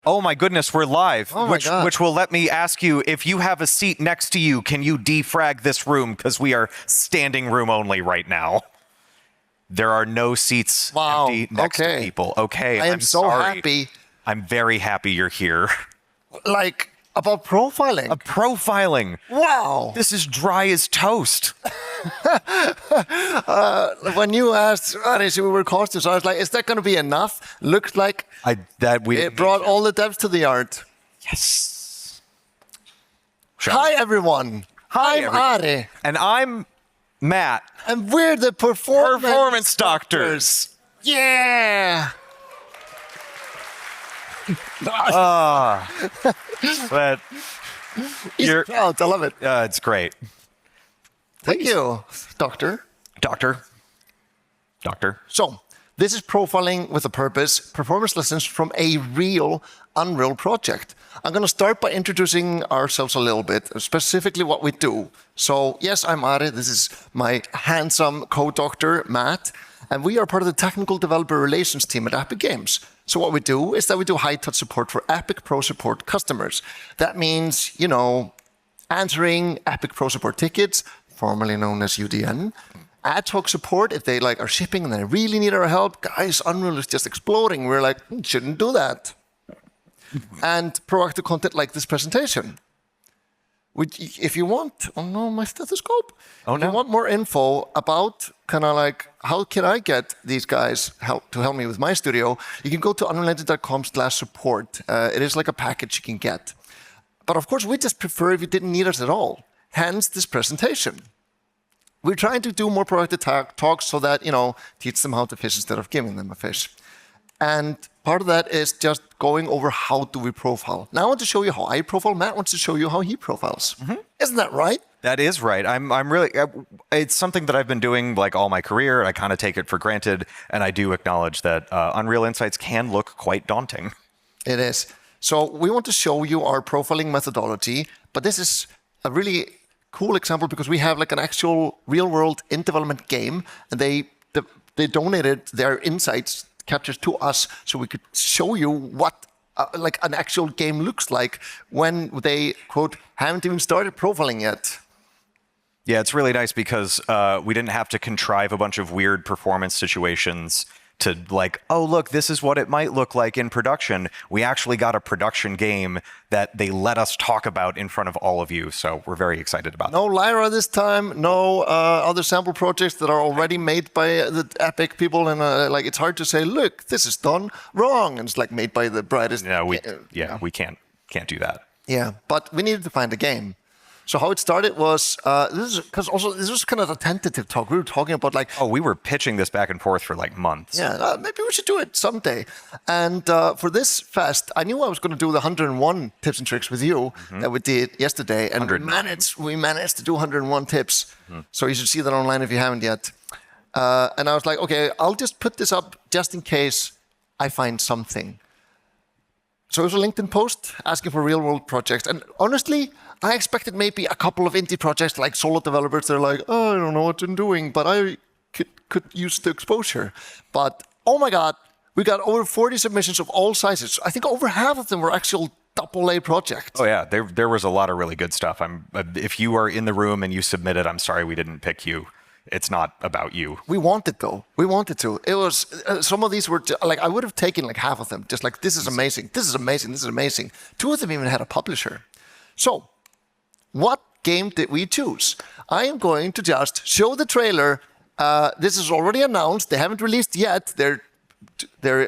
Oh my goodness, we're live. Oh my God. Which will let me ask you, if you have a seat next to you, can you defrag this room? Because we are standing room only right now. There are no seats empty next to people. Okay, I am so sorry. happy. I'm very happy you're here. Like, about profiling. Profiling. Wow. This is dry as toast. When you asked, we were costumes, I was like, is that going to be enough? Looks like it brought all the depth to the art. Yes. Hi, everyone. I'm Ari. And I'm Matt. And we're the Performance Doctors. Yeah. But He's proud. I love it. It's great. Thank you, Doctor. So, this is Profiling with a Purpose, performance lessons from a real Unreal project. I'm going to start by introducing ourselves a little bit, specifically what we do. So, yes, I'm Ari. This is my handsome co-doctor, Matt. And we are part of the technical developer relations team at Epic Games. So what we do is that we do high-touch support for Epic Pro Support customers. That means, answering Epic Pro Support tickets, formerly known as UDN, ad hoc support if they are shipping and they really need our help. Guys, Unreal is just exploding. We're like, shouldn't do that. And proactive content like this presentation. If you want, oh no, my stethoscope. Oh no. If you want more info about how can I get these guys to help me with my studio, you can go to unrelented.com/support. It is like a package you can get. But of course, we just prefer if you didn't need us at all. Hence this presentation. We're trying to do more proactive talks so that, teach them how to fish instead of giving them a fish. And part of that is just going over how do we profile. Now I want to show you how I profile. Matt wants to show you how he profiles. Mm-hmm. Isn't that right? That is right. I'm really, it's something that I've been doing all my career. I kind of take it for granted. And I do acknowledge that Unreal Insights can look quite daunting. It is. So we want to show you our profiling methodology, but this is a really cool example because we have an actual real world in development game, and they donated their insights captures to us so we could show you what an actual game looks like when they, quote, haven't even started profiling yet. Yeah, it's really nice because we didn't have to contrive a bunch of weird performance situations to oh, look, this is what it might look like in production. We actually got a production game that they let us talk about in front of all of you. So we're very excited about that. No Lyra this time, no other sample projects that are already made by the Epic people. And it's hard to say, look, this is done wrong. And it's made by the brightest. No, we can't do that. Yeah, but we needed to find a game. So how it started was, this was kind of a tentative talk. We were talking about we were pitching this back and forth for months. Yeah, maybe we should do it someday. And for this fest, I knew I was going to do the 101 tips and tricks with you that we did yesterday. And we managed to do 101 tips. Mm-hmm. So you should see that online if you haven't yet. And I was like, okay, I'll just put this up just in case I find something. So it was a LinkedIn post asking for real world projects. And honestly, I expected maybe a couple of indie projects like solo developers. They're like, oh, I don't know what I'm doing, but I could use the exposure. But oh my God, we got over 40 submissions of all sizes. I think over half of them were actual AA projects. Oh yeah, there was a lot of really good stuff. If you are in the room and you submitted, I'm sorry we didn't pick you. It's not about you. We wanted though. We wanted to. It was some of these were I would have taken half of them. Just this is amazing. This is amazing. This is amazing. 2 of them even had a publisher. So, what game did we choose? I am going to just show the trailer. This is already announced. They haven't released yet. They're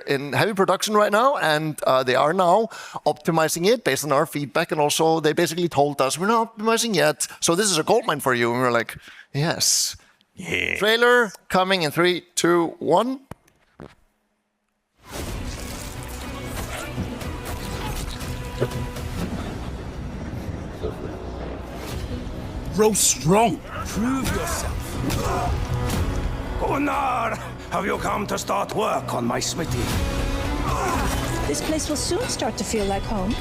in heavy production right now, and they are now optimizing it based on our feedback. And also, they basically told us we're not optimizing yet. So this is a goldmine for you. And we're like, yes. Yeah. Trailer coming in 3, 2, 1. Grow strong. Prove yourself. Gunnar, have you come to start work on my smithy? This place will soon start to feel like home.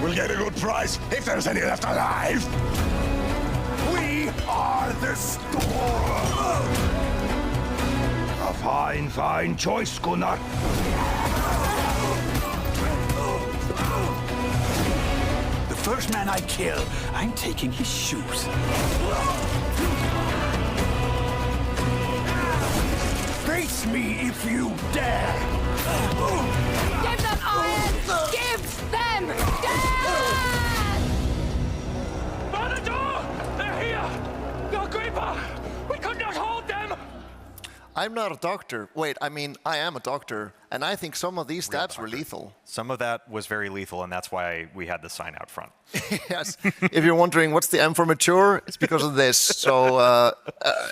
We'll get a good price if there's any left alive. We are the store. A fine choice, Gunnar. first man I kill, I'm taking his shoes. Face me if you dare! Give them iron! Give them death! By the door! They're here! Your Agrippa! We could not hold them! I'm not a doctor. Wait, I mean, I am a doctor, and I think some of these stabs were lethal. Some of that was very lethal, and that's why we had the sign out front. Yes. If you're wondering what's the M for mature, it's because of this. So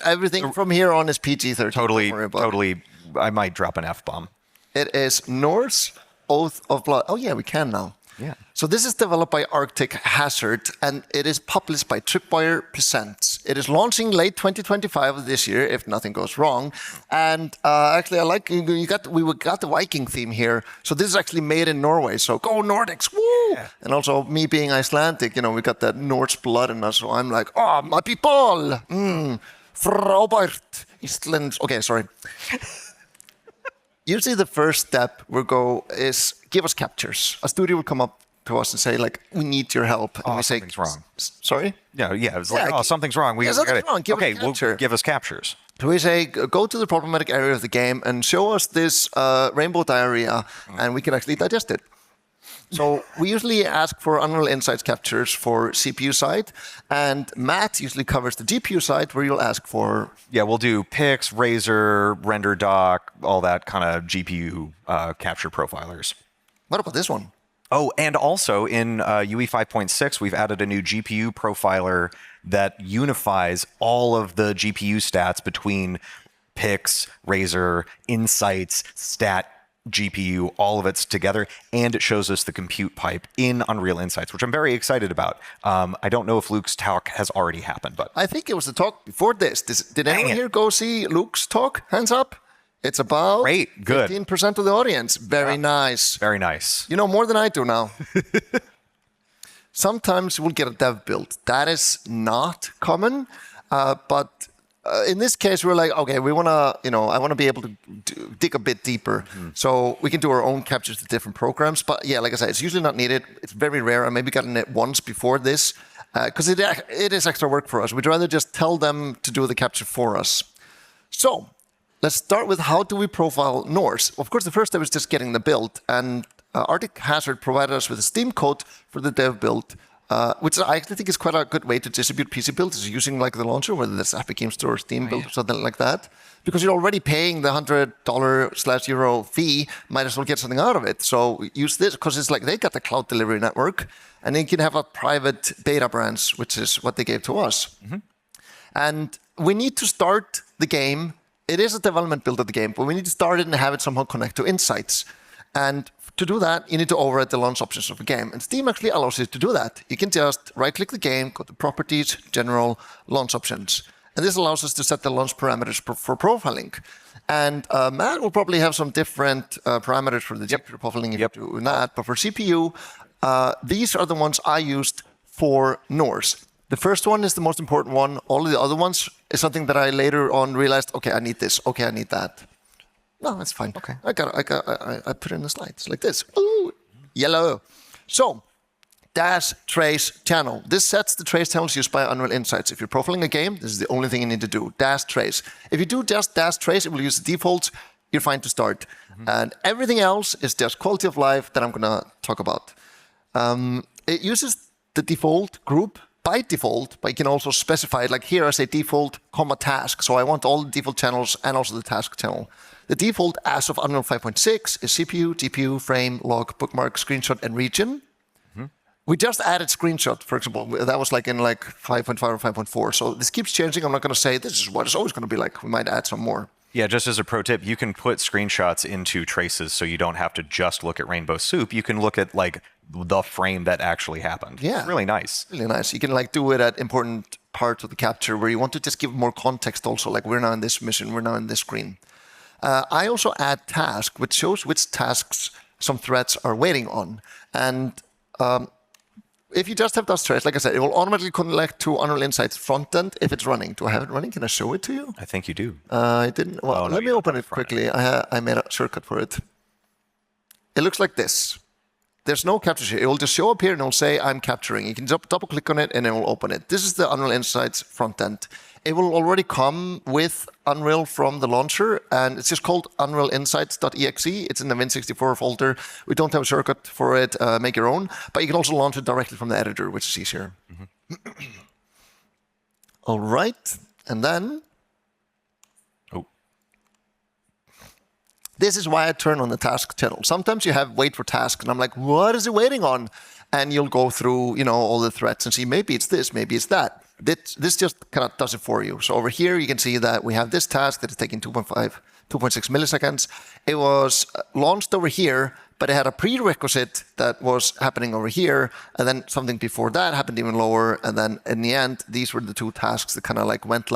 everything from here on is PG-13. Totally. I might drop an F-bomb. It is Norse Oath of Blood. Oh yeah, we can now. Yeah. So this is developed by Arctic Hazard, and it is published by Tripwire Presents. It is launching late 2025 of this year, if nothing goes wrong. And actually, I like we got the Viking theme here. So this is actually made in Norway. So go Nordics, woo! Yeah. And also me being Icelandic, we got that Norse blood in us. So I'm like, oh, my people, Frábært Ísland. Okay, sorry. Usually the first step is give us captures. A studio will come up to us and say, like, we need your help. And we say, something's wrong. Sorry? Yeah, it's like, something's wrong. Something's wrong. Give us captures. So we say, go to the problematic area of the game and show us this rainbow diarrhea, and we can actually digest it. So we usually ask for Unreal Insights captures for CPU side, and Matt usually covers the GPU side, where you'll ask for... Yeah, we'll do pics, Razor, render doc, all that kind of GPU capture profilers. What about this one? Oh, and also in UE 5.6, we've added a new GPU profiler that unifies all of the GPU stats between pics, Razor, Insights, Stat, GPU, all of it's together, and it shows us the compute pipe in Unreal Insights, which I'm very excited about. I don't know if Luke's talk has already happened, but I think it was the talk before this. Did anyone here go see Luke's talk? Hands up. It's about great, good. 15% of the audience. Very nice. Very nice. You know more than I do now. Sometimes we'll get a dev build. That is not common, but in this case, we're like, okay, we want to, I want to be able to dig a bit deeper. So we can do our own captures to different programs. But yeah, like I said, it's usually not needed. It's very rare. I maybe gotten it once before this because it is extra work for us. We'd rather just tell them to do the capture for us. So let's start with how do we profile Norse? Of course, the first step is just getting the build. And Arctic Hazard provided us with a Steam code for the dev build, which I actually think is quite a good way to distribute PC builds, is using like the launcher, whether that's Epic Game Store or Steam build or something like that. Because you're already paying the $100/euro fee, might as well get something out of it. So use this, because it's like they got the cloud delivery network, and then you can have a private beta branch, which is what they gave to us. And we need to start the game. It is a development build of the game, but we need to start it and have it somehow connect to Insights. And to do that, you need to override the launch options of the game. And Steam actually allows you to do that. You can just right-click the game, go to Properties, General, Launch Options. And this allows us to set the launch parameters for profiling. And Matt will probably have some different parameters for the GPU profiling if you do that. But for CPU, these are the ones I used for Norse. The first one is the most important one. All of the other ones is something that I later on realized, okay, I need this. Okay, I need that. No, that's fine. Okay, I put it in the slides like this. Ooh, yellow. So, dash trace channel. This sets the trace channels used by Unreal Insights. If you're profiling a game, this is the only thing you need to do. Dash trace. If you do just dash trace, it will use the defaults. You're fine to start. And everything else is just quality of life that I'm going to talk about. It uses the default group by default, but you can also specify it. Like here, I say default, task. So I want all the default channels and also the task channel. The default as of Unreal 5.6 is CPU, GPU, frame, log, bookmark, screenshot, and region. We just added screenshot, for example. That was like in 5.5 or 5.4. So this keeps changing. I'm not going to say this is what it's always going to be like. We might add some more. Yeah, just as a pro tip, you can put screenshots into traces so you don't have to just look at Rainbow Soup. You can look at the frame that actually happened. Yeah. It's really nice. Really nice. You can do it at important parts of the capture where you want to just give more context also. Like we're now in this mission, we're now in this screen. I also add task, which shows which tasks some threads are waiting on. And if you just have those threads, like I said, it will automatically connect to Unreal Insights frontend if it's running. Do I have it running? Can I show it to you? I think you do. I didn't. Well, let me open it quickly. I made a shortcut for it. It looks like this. there's no capture here. It will just show up here and it will say, I'm capturing. You can double click on it and it will open it. This is the Unreal Insights front end. It will already come with Unreal from the launcher, and it's just called unrealinsights.exe. It's in the Win64 folder. We don't have a shortcut for it, make your own, but you can also launch it directly from the editor, which is easier. All right, and then... This is why I turn on the task channel. Sometimes you have wait for task, and I'm like, what is it waiting on? And you'll go through, all the threads and see, maybe it's this, maybe it's that. This just kind of does it for you. So over here, you can see that we have this task that is taking 2.6 milliseconds. It was launched over here, but it had a prerequisite that was happening over here, and then something before that happened even lower, and then in the end, these were the two tasks that kind of went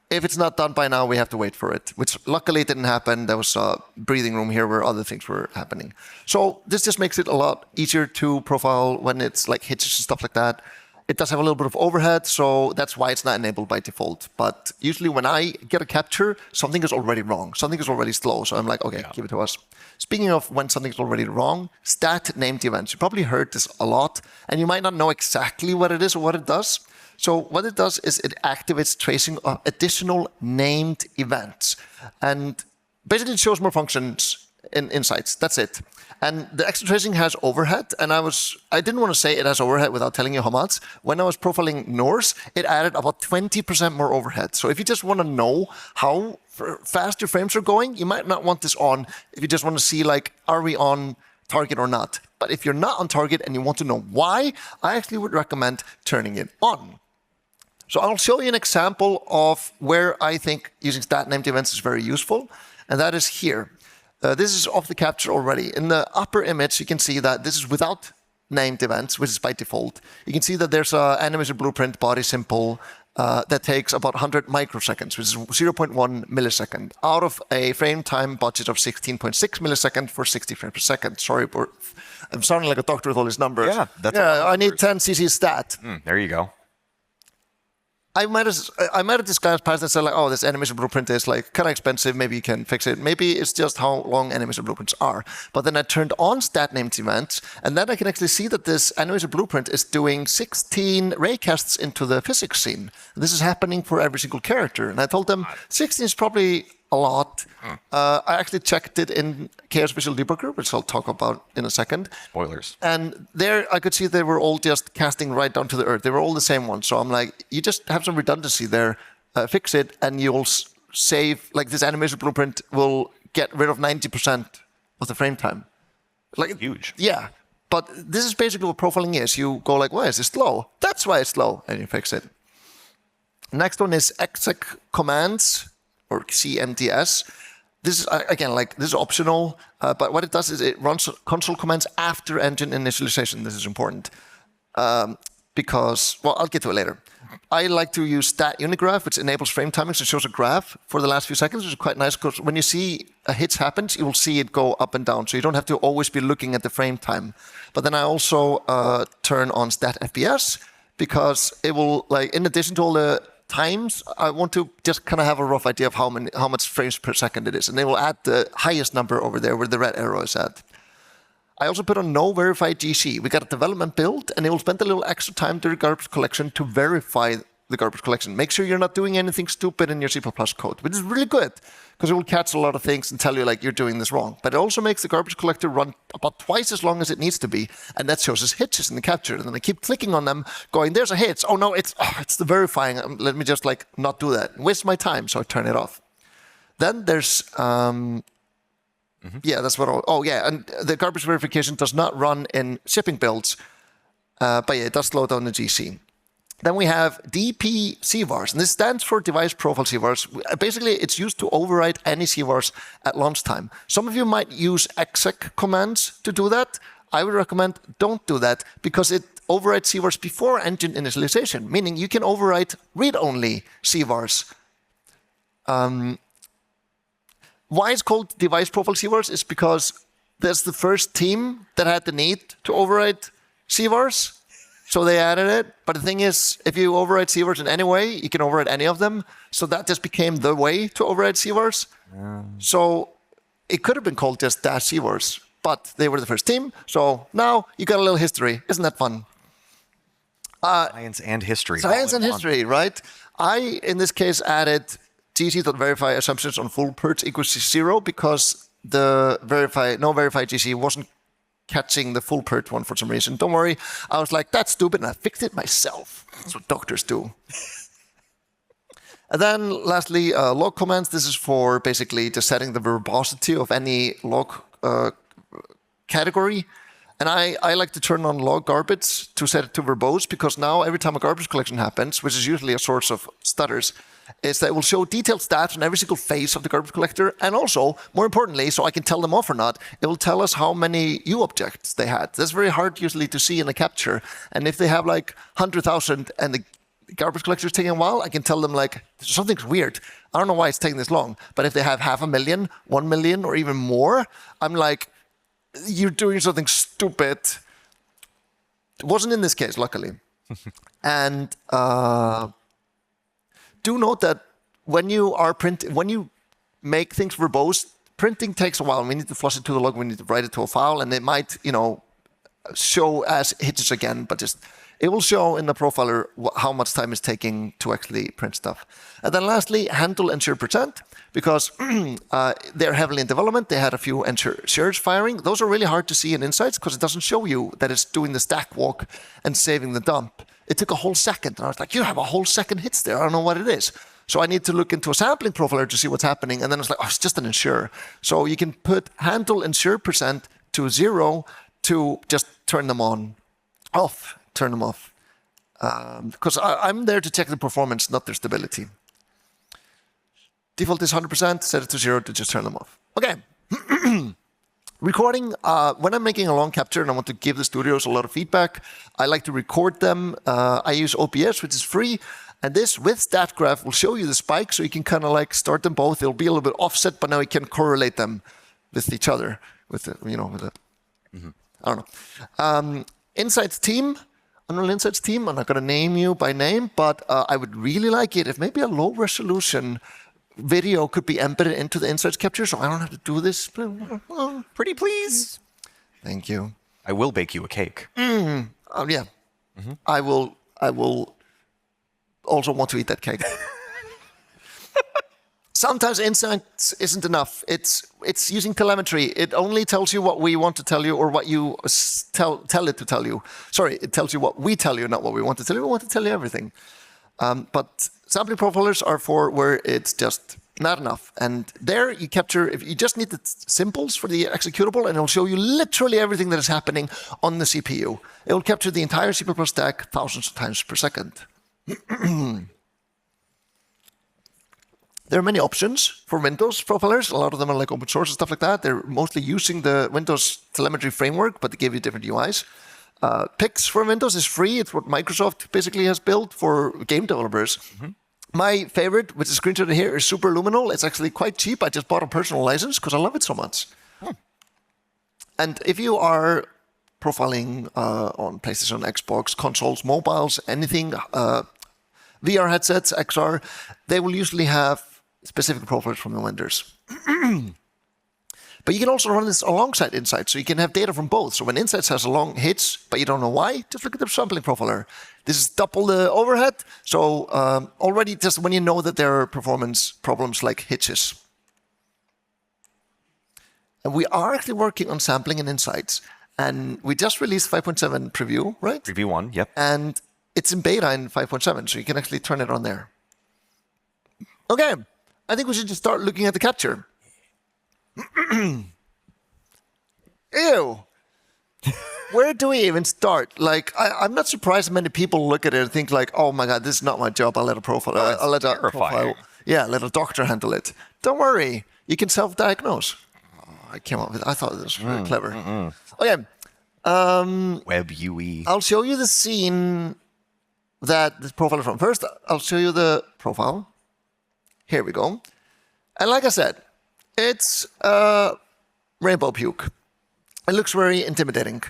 if it's not done by now, we have to wait for it, which luckily didn't happen. There was a breathing room here where other things were happening. So this just makes it a lot easier to profile when it's hitches and stuff like that. It does have a little bit of overhead, so that's why it's not enabled by default. But usually when I get a capture, something is already wrong. Something is already slow. So I'm like, okay, give it to us. Speaking of when something's already wrong, stat named events. You probably heard this a lot, and you might not know exactly what it is or what it does. So what it does is it activates tracing of additional named events. And basically it shows more functions in Insights. That's it. And the extra tracing has overhead. And I didn't want to say it has overhead without telling you how much. When I was profiling Norse, it added about 20% more overhead. So if you just want to know how fast your frames are going, you might not want this on. If you just want to see are we on target or not? But if you're not on target and you want to know why, I actually would recommend turning it on. So I'll show you an example of where I think using stat named events is very useful, and that is here. This is off the capture already. In the upper image, you can see that this is without named events, which is by default. You can see that there's an animated blueprint body simple that takes about 100 microseconds, which is 0.1 millisecond, out of a frame time budget of 16.6 millisecond for 60 frames per second. Sorry, I'm sounding like a doctor with all these numbers. Yeah, I need 10 cc stat. There you go. I might have discussed past and said oh, this animation blueprint is kind of expensive. Maybe you can fix it. Maybe it's just how long animation blueprints are. But then I turned on stat named events, and then I can actually see that this animation blueprint is doing 16 raycasts into the physics scene. This is happening for every single character. And I told them 16 is probably a lot. I actually checked it in Chaos Visual Debugger, which I'll talk about in a second. Spoilers. And there I could see they were all just casting right down to the earth. They were all the same one. So I'm like, you just have some redundancy there, fix it, and you'll save, this animation blueprint will get rid of 90% of the frame time. Huge. Yeah. But this is basically what profiling is. You go why is this slow? That's why it's slow, and you fix it. Next one is exec commands, or CMDS. This is, again, this is optional, but what it does is it runs console commands after engine initialization. This is important because, I'll get to it later. I like to use stat unigraph, which enables frame timing, so it shows a graph for the last few seconds, which is quite nice because when you see a hit happens, you will see it go up and down, so you don't have to always be looking at the frame time. But then I also turn on stat FPS because it will, in addition to all the times, I want to just kind of have a rough idea of how much frames per second it is, and they will add the highest number over there where the red arrow is at. I also put on no verified GC. We got a development build, and it will spend a little extra time during garbage collection to verify the garbage collection. Make sure you're not doing anything stupid in your C++ code, which is really good because it will catch a lot of things and tell you you're doing this wrong. But it also makes the garbage collector run about twice as long as it needs to be, and that shows us hitches in the capture. And then I keep clicking on them, going, "There's a hitch. Oh no, it's the verifying. Let me just not do that. Waste my time." So I turn it off. Then there's yeah, that's what. And the garbage verification does not run in shipping builds, but yeah, it does slow down the GC. Then we have DP CVARs, and this stands for Device Profile CVARs. Basically, it's used to override any CVARs at launch time. Some of you might use exec commands to do that. I would recommend don't do that because it overrides CVARs before engine initialization, meaning you can override read-only CVARs. Why it's called Device Profile CVARs is because that's the first team that had the need to override CVARs. So they added it, but the thing is, if you override CVARs in any way, you can override any of them. So that just became the way to override CVARs. So it could have been called just dash CVARs, but they were the first team. So now you got a little history. Isn't that fun? Science and history. Science and history, right? I, in this case, added gc.verify assumptions on full perch equals 0 because the no verify gc wasn't catching the full perch one for some reason. Don't worry. I was like, that's stupid, and I fixed it myself. That's what doctors do. And then lastly, log commands. This is for basically just setting the verbosity of any log category. And I like to turn on log garbage to set it to verbose, because now every time a garbage collection happens, which is usually a source of stutters, is that it will show detailed stats on every single phase of the garbage collector. And also, more importantly, so I can tell them off or not, it will tell us how many U objects they had. That's very hard usually to see in a capture. And if they have like 100,000 and the garbage collector is taking a while, I can tell them like, something's weird. I don't know why it's taking this long. But if they have 500,000, 1 million, or even more, I'm like, you're doing something stupid. It wasn't in this case, luckily. And do note that when you make things verbose, printing takes a while. We need to flush it to the log. We need to write it to a file, and it might, show as hitches again, but just it will show in the profiler how much time it's taking to actually print stuff. And then lastly, handle ensure percent, because they're heavily in development. They had a few ensures firing. Those are really hard to see in Insights because it doesn't show you that it's doing the stack walk and saving the dump. It took a whole second. And I was like, you have a whole second hits there. I don't know what it is. So I need to look into a sampling profiler to see what's happening. And then it's like, oh, it's just an ensure. So you can put handle ensure percent to 0 to just turn them off. Turn them off. Because I'm there to check the performance, not their stability. Default is 100%, set it to 0 to just turn them off. Okay. Recording, when I'm making a long capture and I want to give the studios a lot of feedback, I like to record them. I use OBS, which is free. And this with StatGraph will show you the spike, so you can kind of like start them both. It'll be a little bit offset, but now you can correlate them with each other. I don't know. Insights team. Unreal Insights team, I'm not going to name you by name, but I would really like it if maybe a low resolution video could be embedded into the Insights capture, so I don't have to do this. Pretty please. Thank you. I will bake you a cake. Yeah. Mm-hmm. I will also want to eat that cake. Sometimes Insights isn't enough. It's using telemetry. It only tells you what we want to tell you, or what you tell it to tell you. Sorry, it tells you what we tell you, not what we want to tell you. We want to tell you everything. But sampling profilers are for where it's just not enough. And there you capture, if you just need the symbols for the executable, and it'll show you literally everything that is happening on the CPU. It will capture the entire C++ stack thousands of times per second. There are many options for Windows profilers. A lot of them are like open source and stuff like that. They're mostly using the Windows telemetry framework, but they give you different UIs. Pix for Windows is free. It's what Microsoft basically has built for game developers. Mm-hmm. My favorite, which is screenshotted here, is Superluminal. It's actually quite cheap. I just bought a personal license because I love it so much. And if you are profiling on PlayStation, Xbox, consoles, mobiles, anything, VR headsets, XR, they will usually have specific profilers from the vendors. But you can also run this alongside Insights, so you can have data from both. So when Insights has a long hits, but you don't know why, just look at the sampling profiler. This is double the overhead, so already just when you know that there are performance problems like hitches. And we are actually working on sampling in Insights, and we just released 5.7 preview, right? Preview 1, yep. And it's in beta in 5.7, so you can actually turn it on there. Okay, I think we should just start looking at the capture. Ew. Where do we even start? Like, I'm not surprised many people look at it and think like, oh my God, this is not my job. I'll let a profile, let a doctor handle it. Don't worry, you can self-diagnose. I thought this was very clever. Okay. Web UE. I'll show you the scene that this profile is from. First, I'll show you the profile. Here we go. And like I said, it's rainbow puke. It looks very intimidating.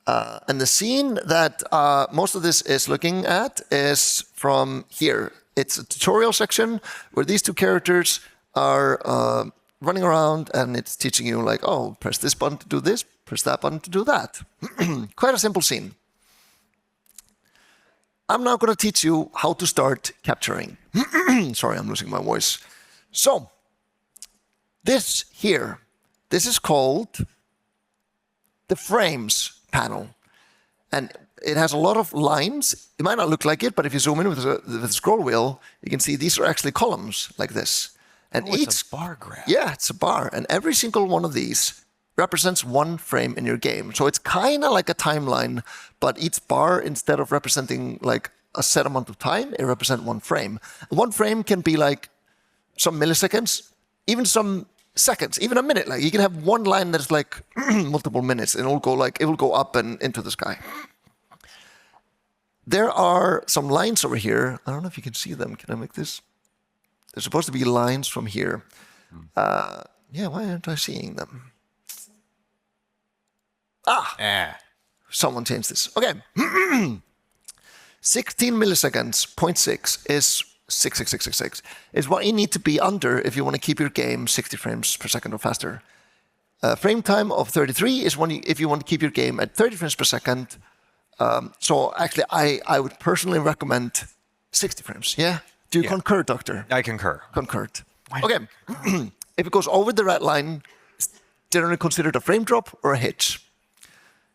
And the scene that most of this is looking at is from here. It's a tutorial section where these two characters are running around, and it's teaching you like, oh, press this button to do this, press that button to do that. Quite a simple scene. I'm now going to teach you how to start capturing. Sorry, I'm losing my voice. So, this here, this is called the frames panel. And it has a lot of lines. It might not look like it, but if you zoom in with the scroll wheel, you can see these are actually columns like this. And it's a bar graph. Yeah, it's a bar. And every single one of these represents one frame in your game. So it's kind of like a timeline, but each bar, instead of representing like a set amount of time, it represents one frame. And one frame can be like some milliseconds, even some seconds, even a minute. Like you can have one line that's like multiple minutes, and it will go up and into the sky. There are some lines over here. I don't know if you can see them. Can I make this? There's supposed to be lines from here. Yeah, why aren't I seeing them? Someone changed this. Okay. 16 milliseconds, 0.6 is 66666 is what you need to be under if you want to keep your game 60 frames per second or faster. Frame time of 33 is if you want to keep your game at 30 frames per second. So actually, I would personally recommend 60 frames. Yeah? Do you concur, Doctor? I concur. Concurred. Okay. If it goes over the red line, it's generally considered a frame drop or a hitch.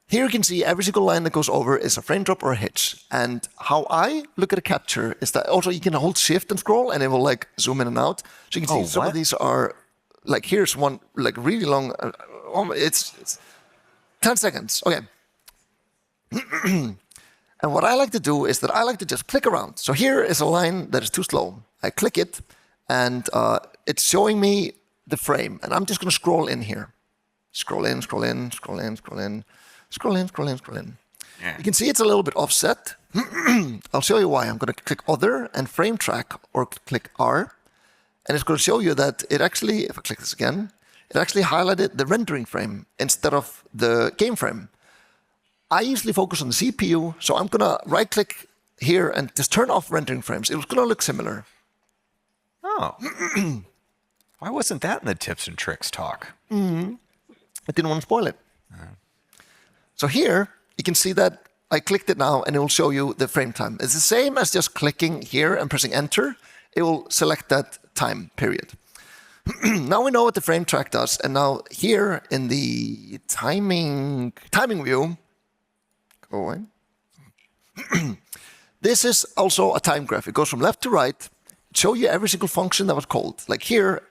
Here you can see every single line that goes over is a frame drop or a hitch. And how I look at a capture is that also you can hold shift and scroll and it will like zoom in and out. So you can see some of these are like, here's one like really long, it's 10 seconds. Okay. And what I like to do is that I like to just click around. So here is a line that is too slow. I click it and it's showing me the frame. And I'm just going to scroll in here. Scroll in, scroll in, scroll in, scroll in. Scroll in, scroll in, scroll in. Yeah. You can see it's a little bit offset. I'll show you why. I'm going to click Other and Frame Track, or click R. And it's going to show you that it actually, if I click this again, it actually highlighted the rendering frame instead of the game frame. I usually focus on the CPU, so I'm going to right-click here and just turn off rendering frames. It's going to look similar. Oh. Why wasn't that in the tips and tricks talk? I didn't want to spoil it. So here, you can see that I clicked it now, and it will show you the frame time. It's the same as just clicking here and pressing Enter. It will select that time period. Now we know what the frame track does, and now here in the timing view, go away. This is also a time graph. It goes from left to right, show you every single function that was called. Like here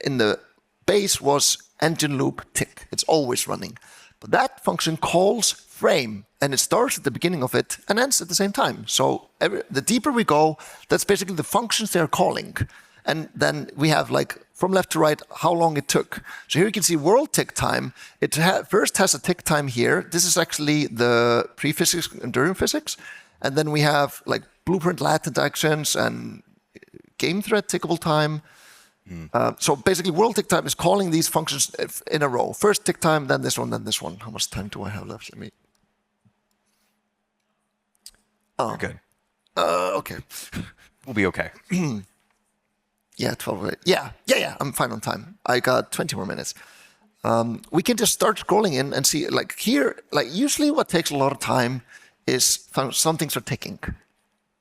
in the base was engine loop tick. It's always running. But that function calls frame, and it starts at the beginning of it and ends at the same time. So the deeper we go, that's basically the functions they're calling. And then we have like from left to right how long it took. So here you can see world tick time. It first has a tick time here. This is actually the pre-physics and during physics. And then we have like blueprint latent actions and game thread tickable time. So basically, world tick time is calling these functions in a row. First tick time, then this one, then this one. How much time do I have left? Let me. Oh, good. Okay. We'll be okay. Yeah, 12. Yeah. I'm fine on time. I got 20 more minutes. We can just start scrolling in and see, like here, like usually what takes a lot of time is some things are ticking.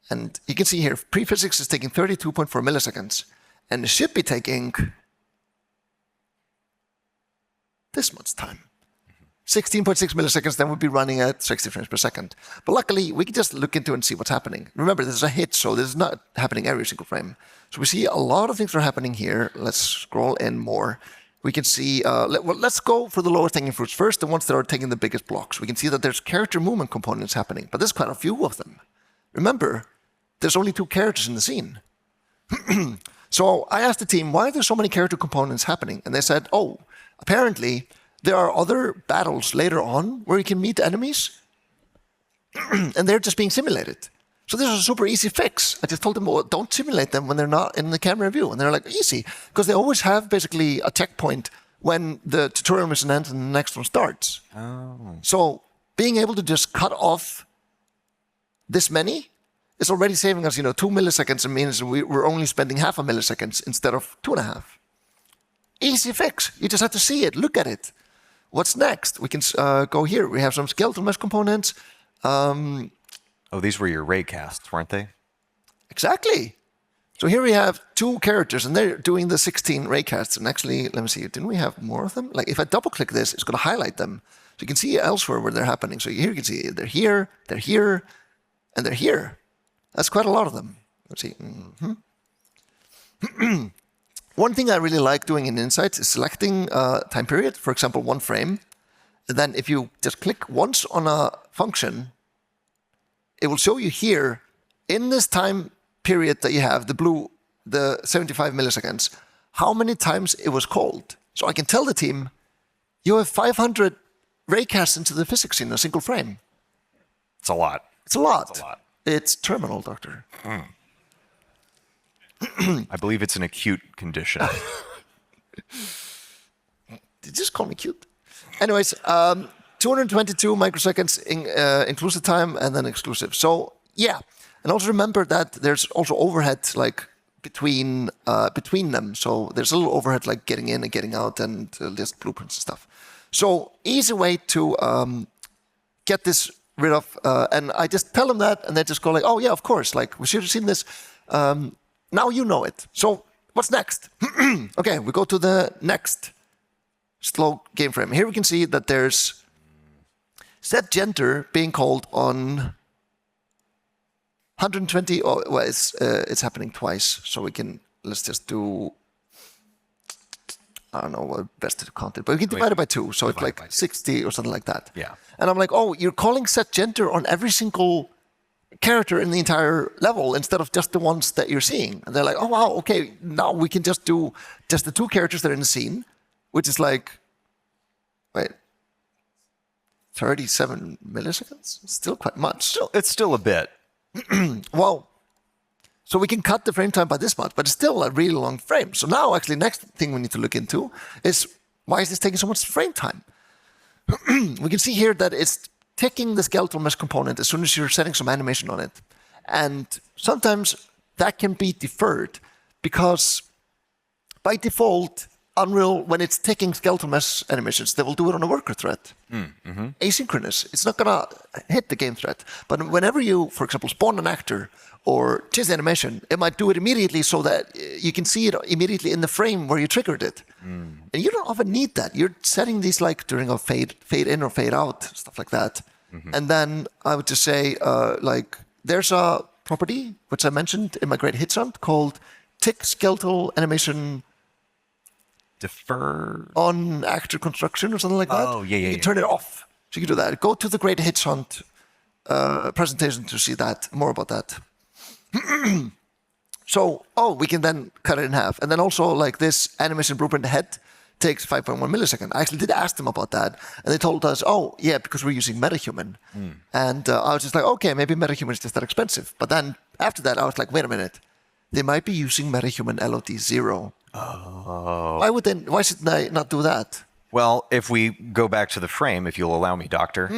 And you can see here, pre-physics is taking 32.4 milliseconds. And it should be taking this much time. 16.6 milliseconds, then we'd be running at 60 frames per second. But luckily, we can just look into it and see what's happening. Remember, this is a hit, so this is not happening every single frame. So we see a lot of things are happening here. Let's scroll in more. We can see, let's go for the lowest hanging fruits first, the ones that are taking the biggest blocks. We can see that there's character movement components happening, but there's quite a few of them. Remember, there's only 2 characters in the scene. So I asked the team, why are there so many character components happening? And they said, oh, apparently there are other battles later on where you can meet enemies and they're just being simulated. So this is a super easy fix. I just told them, well, don't simulate them when they're not in the camera view. And they're like, easy, because they always have basically a checkpoint when the tutorial mission ends and the next one starts. Oh. So being able to just cut off this many is already saving us, 2 milliseconds. It means we're only spending half a millisecond instead of 2.5. Easy fix. You just have to see it, look at it. what's next? We can go here. We have some skeletal mesh components. Oh, these were your ray casts, weren't they? Exactly. So here we have 2 characters, and they're doing the 16 raycasts. And actually, let me see, didn't we have more of them? Like, if I double-click this, it's going to highlight them. So you can see elsewhere where they're happening. So here you can see they're here, and they're here. That's quite a lot of them. Let's see. One thing I really like doing in Insights is selecting time period, for example, 1 frame. And then if you just click once on a function, it will show you here, in this time period that you have, the blue, the 75 milliseconds, how many times it was called. So I can tell the team, you have 500 raycasts into the physics in a single frame. It's a lot. It's a lot. It's a lot. It's terminal, Doctor. I believe it's an acute condition. Did you just call me cute? Anyways, 222 microseconds inclusive time and then exclusive. So yeah, and also remember that there's also overhead like between them. So there's a little overhead like getting in and getting out and just blueprints and stuff. So easy way to get this rid of. And I just tell them that, and they just go like, "Oh yeah, of course. Like we should have seen this." Now you know it. So what's next? Okay, we go to the next slow game frame. Here we can see that there's set gender being called on 120. Oh, well, it's happening twice. So we can, let's just do, I don't know what best to count it, but we can divide it by 2. So it's like 60 or something like that. Yeah. And I'm like, oh, you're calling set gender on every single character in the entire level instead of just the ones that you're seeing. And they're like, oh, wow, okay, now we can just do just the 2 characters that are in the scene, which is like, wait, 37 milliseconds? Still quite much. It's still a bit. Well, so we can cut the frame time by this much, but it's still a really long frame. So now, actually, next thing we need to look into is why is this taking so much frame time? We can see here that it's ticking the skeletal mesh component as soon as you're setting some animation on it. And sometimes that can be deferred because by default, Unreal, when it's taking skeletal mesh animations, they will do it on a worker thread. Asynchronous. It's not going to hit the game thread. But whenever you, for example, spawn an actor or change the animation, it might do it immediately so that you can see it immediately in the frame where you triggered it. And you don't often need that. You're setting these like during a fade in or fade out, stuff like that. And then I would just say, like, there's a property, which I mentioned in my great hits hunt, called tick skeletal animation Defer on actor construction or something like that. Oh, yeah. You can turn it off. So you can do that. Go to the Great Hits Hunt presentation to see that, more about that. So, we can then cut it in half. And then also, like, this animation blueprint head takes 5.1 millisecond. I actually did ask them about that. And they told us, oh, yeah, because we're using MetaHuman. And I was just like, okay, maybe MetaHuman is just that expensive. But then after that, I was like, wait a minute. They might be using MetaHuman LOD 0. Oh. Why should they not do that? Well, if we go back to the frame, if you'll allow me, Doctor,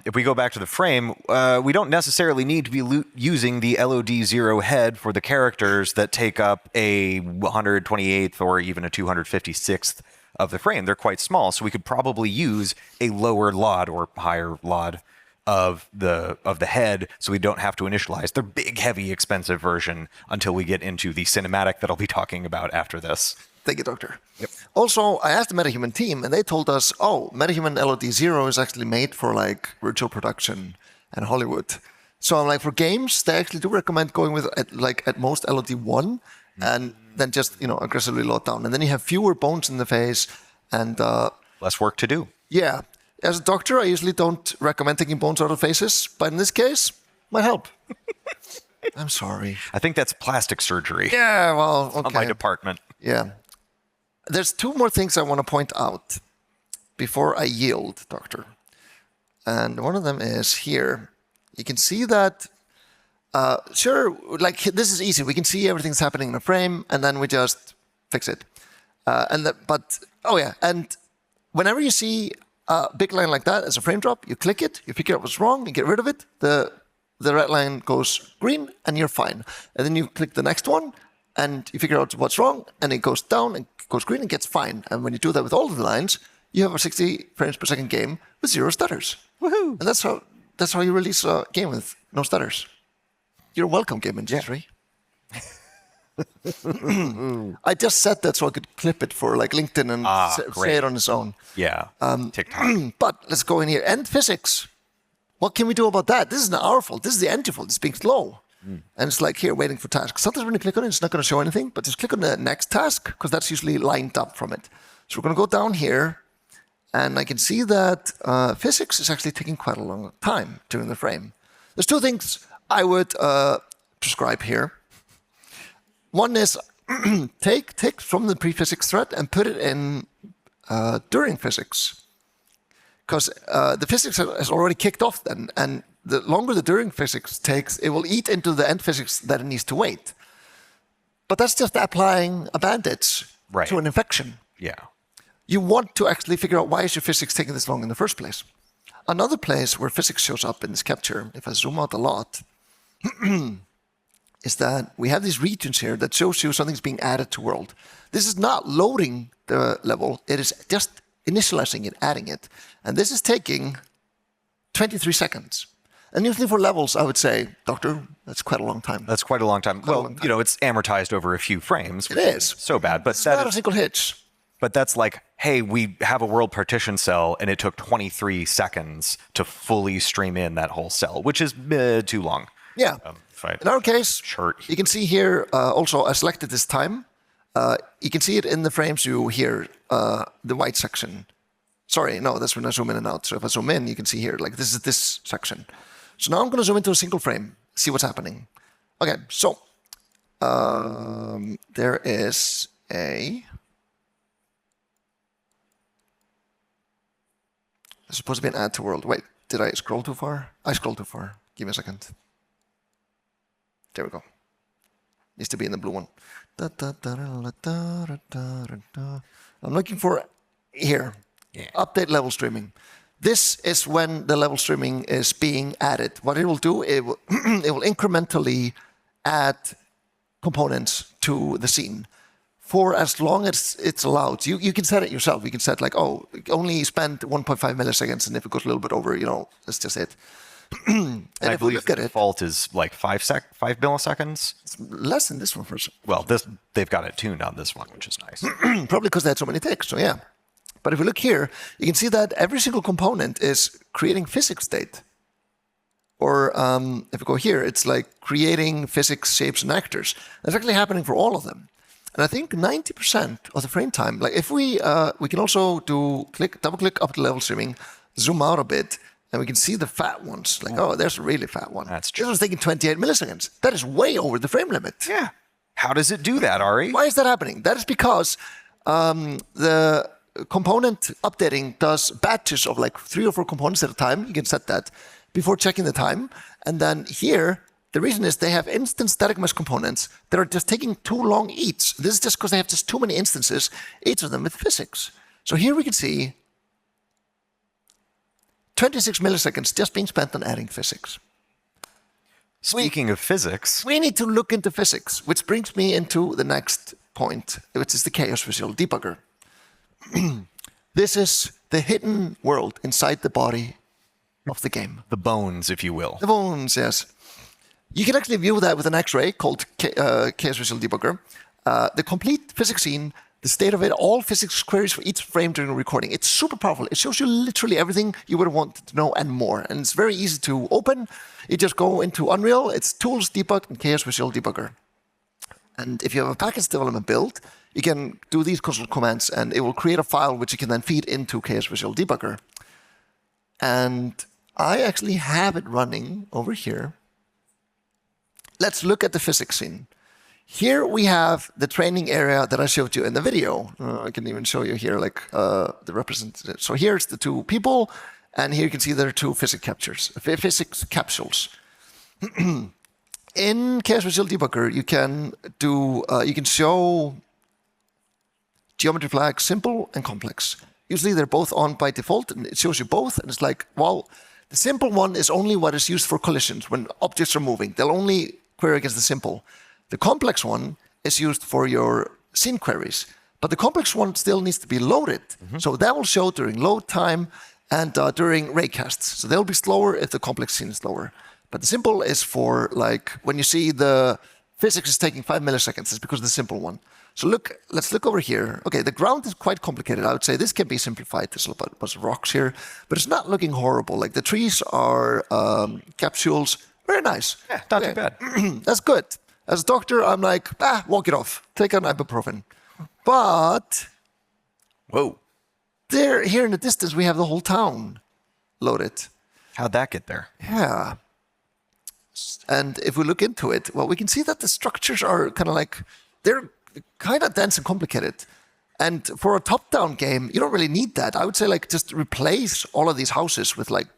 if we go back to the frame, we don't necessarily need to be using the LOD0 head for the characters that take up a 128th or even a 256th of the frame. They're quite small, so we could probably use a lower LOD or higher LOD of the head, so we don't have to initialize their big, heavy, expensive version until we get into the cinematic that I'll be talking about after this. Thank you, Doctor. Yep. Also, I asked the MetaHuman team, and they told us, MetaHuman LOD0 is actually made for like virtual production and Hollywood. So I'm like, for games, they actually do recommend going with at most LOD1, and then just aggressively load down, and then you have fewer bones in the face and less work to do. Yeah. As a doctor, I usually don't recommend taking bones out of faces, but in this case, might help. I'm sorry. I think that's plastic surgery. Yeah, well, okay. Not my department. Yeah. There's 2 more things I want to point out before I yield, Doctor. And one of them is here. You can see that, this is easy. We can see everything's happening in a frame, and then we just fix it. And whenever you see a big line like that as a frame drop, you click it, you figure out what's wrong, you get rid of it, the red line goes green, and you're fine. And then you click the next one, and you figure out what's wrong, and it goes down, and goes green, and gets fine. And when you do that with all of the lines, you have a 60 frames per second game with 0 stutters. Woohoo! And that's how you release a game with no stutters. You're welcome, game industry. I just said that so I could clip it for like LinkedIn and say it on its own. Yeah. TikTok. But let's go in here. End physics. What can we do about that? This is not our fault. This is the end fault. It's being slow. And it's like here, waiting for tasks. Sometimes when you click on it, it's not going to show anything, but just click on the next task because that's usually lined up from it. So we're going to go down here, and I can see that physics is actually taking quite a long time during the frame. There's 2 things I would prescribe here. One is take from the pre-physics thread and put it in during physics. Because the physics has already kicked off then, and the longer the during physics takes, it will eat into the end physics that it needs to wait. But that's just applying a bandage to an infection. Yeah. You want to actually figure out why is your physics taking this long in the first place. Another place where physics shows up in this capture, if I zoom out a lot, is that we have these regions here that shows you something's being added to world. This is not loading the level, it is just initializing it, adding it. And this is taking 23 seconds. And usually for levels, I would say, Doctor, that's quite a long time. That's quite a long time. You know, it's amortized over a few frames. It is. So bad. But it's not a single hitch. But that's like, hey, we have a world partition cell, and it took 23 seconds to fully stream in that whole cell, which is too long. Yeah. In our case, you can see here, also I selected this time. You can see it in the frames you hear, the white section. Sorry, no, that's when I zoom in and out. So if I zoom in, you can see here, like this is this section. So now I'm going to zoom into a single frame, see what's happening. Okay, so there is a... There's supposed to be an add to world. Wait, did I scroll too far? I scrolled too far. Give me a second. There we go. Needs to be in the blue one. I'm looking for here. Yeah. Update level streaming. This is when the level streaming is being added. What it will do, it will incrementally add components to the scene for as long as it's allowed. You can set it yourself. You can set like, oh, only spend 1.5 milliseconds, and if it goes a little bit over, you know, that's just it. And I believe the default is like 5 milliseconds. It's less than this one first. Well, they've got it tuned on this one, which is nice. Probably because they had so many ticks, so yeah. But if we look here, you can see that every single component is creating physics state. Or if we go here, it's like creating physics, shapes, and actors. That's actually happening for all of them. And I think 90% of the frame time, like if we can also do double click up to level streaming, zoom out a bit, and we can see the fat ones. Like, oh, there's a really fat one. That's true. This one's taking 28 milliseconds. That is way over the frame limit. Yeah. How does it do that, Ari? Why is that happening? That is because the component updating does batches of like 3 or 4 components at a time. You can set that before checking the time. And then here, the reason is they have instant static mesh components that are just taking too long each. This is just because they have just too many instances, each of them with physics. So here we can see 26 milliseconds just being spent on adding physics. Speaking of physics, we need to look into physics, which brings me into the next point, which is the chaos visual debugger. This is the hidden world inside the body of the game. The bones, if you will. The bones, yes. You can actually view that with an X-ray called chaos visual debugger. The complete physics scene, the state of it, all physics queries for each frame during a recording. It's super powerful. It shows you literally everything you would have wanted to know and more. And it's very easy to open. You just go into Unreal, it's Tools, Debug, and Chaos Visual Debugger. And if you have a package development build, you can do these console commands, and it will create a file which you can then feed into Chaos Visual Debugger. And I actually have it running over here. Let's look at the physics scene. Here we have the training area that I showed you in the video. I can even show you here, like the representative. So here's the 2 people, and here you can see there are 2 physics capsules. In Chaos Visual Debugger, you can show geometry flags, simple and complex. Usually they're both on by default, and it shows you both. And it's like, well, the simple one is only what is used for collisions when objects are moving. They'll only query against the simple. The complex one is used for your scene queries. but the complex one still needs to be loaded. So that will show during load time and during raycasts. So they'll be slower if the complex scene is slower. But the simple is for like when you see the physics is taking 5 milliseconds, it's because of the simple one. So let's look over here. Okay, the ground is quite complicated. I would say this can be simplified. There's a bunch of rocks here, but it's not looking horrible. Like the trees are capsules. Very nice. Yeah, not too bad. That's good. As a doctor, I'm like, walk it off. Take an ibuprofen. But Whoa. there, here in the distance, we have the whole town loaded. How'd that get there? Yeah. And if we look into it, well, we can see that the structures are kind of like, they're kind of dense and complicated. And for a top-down game, you don't really need that. I would say like just replace all of these houses with like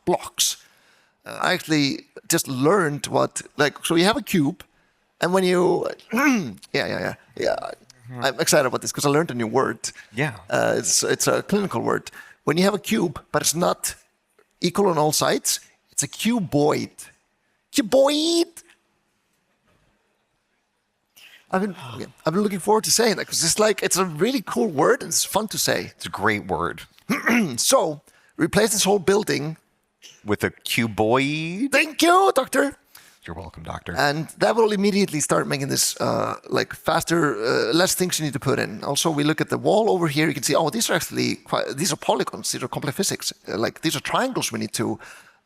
blocks. I actually just learned so you have a cube, and when you, yeah. I'm excited about this because I learned a new word. Yeah. It's a clinical word. When you have a cube, but it's not equal on all sides, it's a cuboid. Cuboid! I've been looking forward to saying that because it's a really cool word and it's fun to say. It's a great word. So, replace this whole building With a cuboid. Thank you, doctor. You're welcome, doctor. And that will immediately start making this faster, less things you need to put in. Also, we look at the wall over here. You can see, these are actually these are polygons. These are complex physics. These are triangles we need to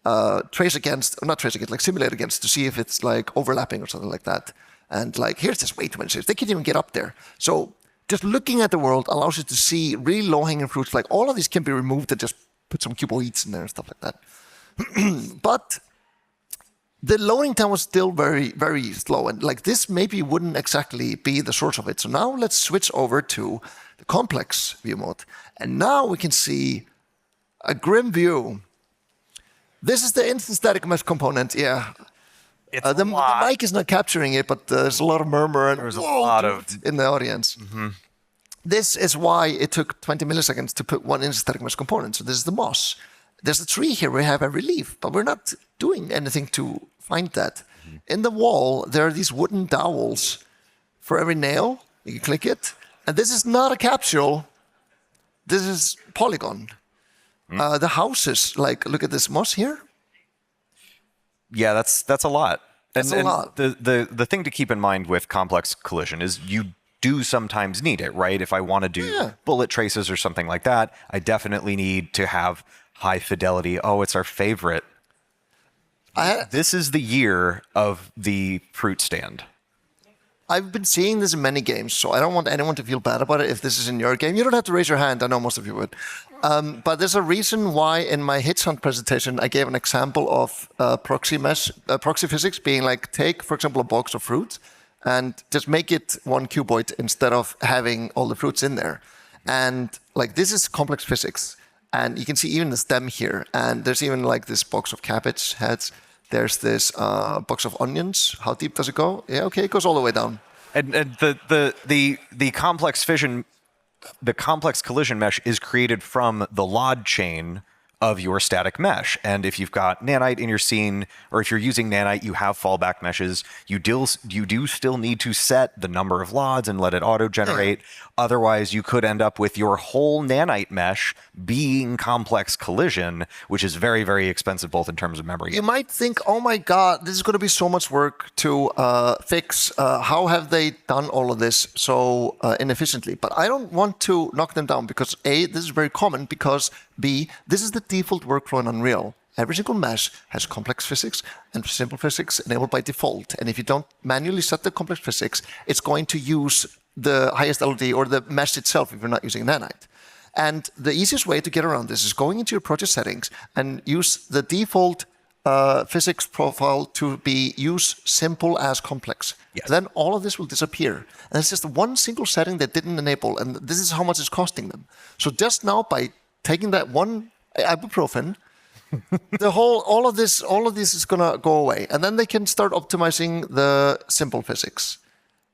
simulate against to see if it's like overlapping or something like that. And like, here's just way too many shapes. They can't even get up there. So just looking at the world allows you to see really low-hanging fruits. Like all of these can be removed and just put some cuboids in there and stuff like that. But the loading time was still very, very slow. And like this maybe wouldn't exactly be the source of it. So now let's switch over to the complex view mode. And now we can see a grim view. This is the instant static mesh component. Yeah. The mic is not capturing it, but there's a lot of murmur and there's a lot of in the audience. Mm-hmm. This is why it took 20 milliseconds to put one instant static mesh component. So this is the moss. There's a tree here. We have a relief, but we're not doing anything to find that. Mm-hmm. In the wall, there are these wooden dowels for every nail. You can click it. And this is not a capsule. This is polygon. Mm. The houses, like, look at this moss here. Yeah, that's a lot. That's a lot. The thing to keep in mind with complex collision is you do sometimes need it, right? If I want to do bullet traces or something like that, I definitely need to have high fidelity. Oh, it's our favorite. This is the year of the fruit stand. I've been seeing this in many games, so I don't want anyone to feel bad about it if this is in your game. You don't have to raise your hand. I know most of you would. But there's a reason why in my Hitch Hunt presentation, I gave an example of proxy physics being like, take, for example, a box of fruit and just make it one cuboid instead of having all the fruits in there. And like, this is complex physics. And you can see even the stem here. And there's even like this box of cabbage heads. There's this box of onions. How deep does it go? Yeah, okay, it goes all the way down. And the complex fission, the complex collision mesh is created from the LOD chain of your static mesh. And if you've got nanite in your scene, or if you're using nanite, you have fallback meshes. You do still need to set the number of LODs and let it auto-generate. Otherwise, you could end up with your whole nanite mesh being complex collision, which is very, very expensive, both in terms of memory. You might think, oh my God, this is going to be so much work to fix. How have they done all of this so inefficiently? But I don't want to knock them down because A, this is very common, because B, this is the default workflow in Unreal. Every single mesh has complex physics and simple physics enabled by default. And if you don't manually set the complex physics, it's going to use the highest LD or the mesh itself if you're not using nanite. And the easiest way to get around this is going into your project settings and use the default physics profile to be use simple as complex. Yes. Then all of this will disappear. And it's just one single setting that didn't enable, and this is how much it's costing them. So just now by taking that one ibuprofen, all of this is gonna go away, and then they can start optimizing the simple physics.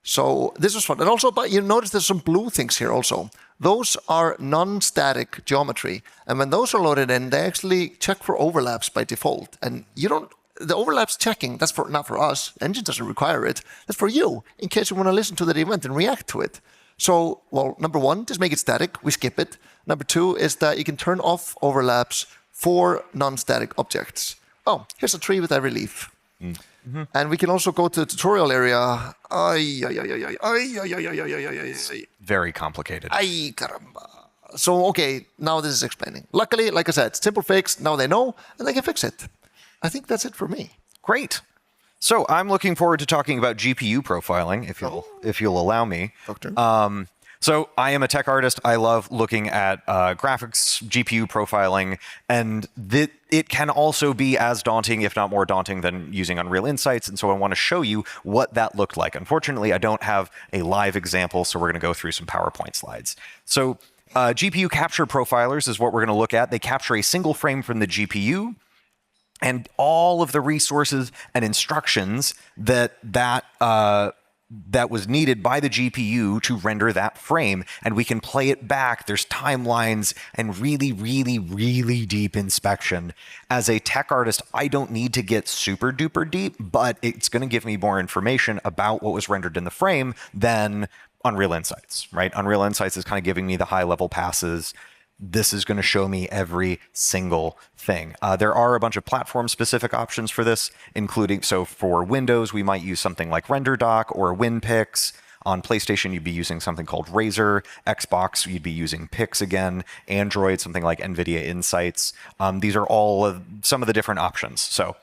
So this was fun, and also, but you notice there's some blue things here also. Those are non-static geometry, and when those are loaded in, they actually check for overlaps by default. And you don't. The overlaps checking, that's not for us. Engine doesn't require it. That's for you, in case you want to listen to that event and react to it. So, well, number one, just make it static. We skip it. Number two is that you can turn off overlaps for non-static objects. Oh, here's a tree with every leaf. Mm-hmm. And we can also go to the tutorial area. Very complicated. Ay, caramba. So, okay, now this is explaining. Luckily, like I said, simple fix. Now they know, and they can fix it. I think that's it for me. Great. So I'm looking forward to talking about GPU profiling, if you'll allow me. Doctor. So I am a tech artist. I love looking at graphics, GPU profiling, and it can also be as daunting, if not more daunting, than using Unreal Insights. And so I want to show you what that looked like. Unfortunately, I don't have a live example, so we're going to go through some PowerPoint slides. So GPU capture profilers is what we're going to look at. They capture a single frame from the GPU and all of the resources and instructions that was needed by the GPU to render that frame, and we can play it back. There's timelines and really, really, really deep inspection. As a tech artist, I don't need to get super duper deep, but it's going to give me more information about what was rendered in the frame than Unreal Insights, right? Unreal Insights is kind of giving me the high-level passes. This is going to show me every single thing. There are a bunch of platform-specific options for this, including, so for Windows, we might use something like RenderDoc or WinPix. On PlayStation, you'd be using something called Razor. Xbox, you'd be using Pix again. Android, something like NVIDIA Insights. These are all some of the different options. So